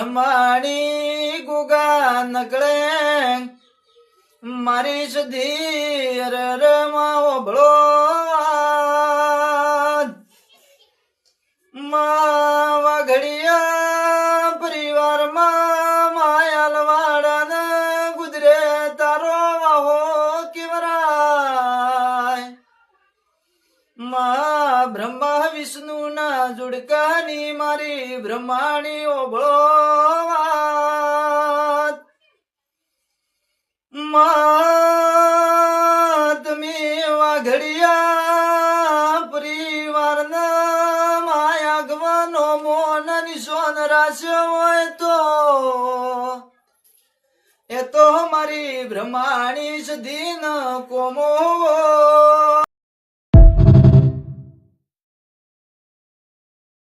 બ્રહ્માણી ગુગા નકળે મારી સધી માં ઓભળો વાઘડિયા પરિવારમાં માયાલ વાડા ગુજરે તારો વાહો કેવરાય માં બ્રહ્મા વિષ્ણુ ના જોડકાની મારી બ્રહ્માણી ઓભળો તમે વાઘડિયા પરિવારના માયાગવાનો મોન નિશાન રાખ્યો હોય તો એ તો મારી બ્રહ્માણી સધીન કોમો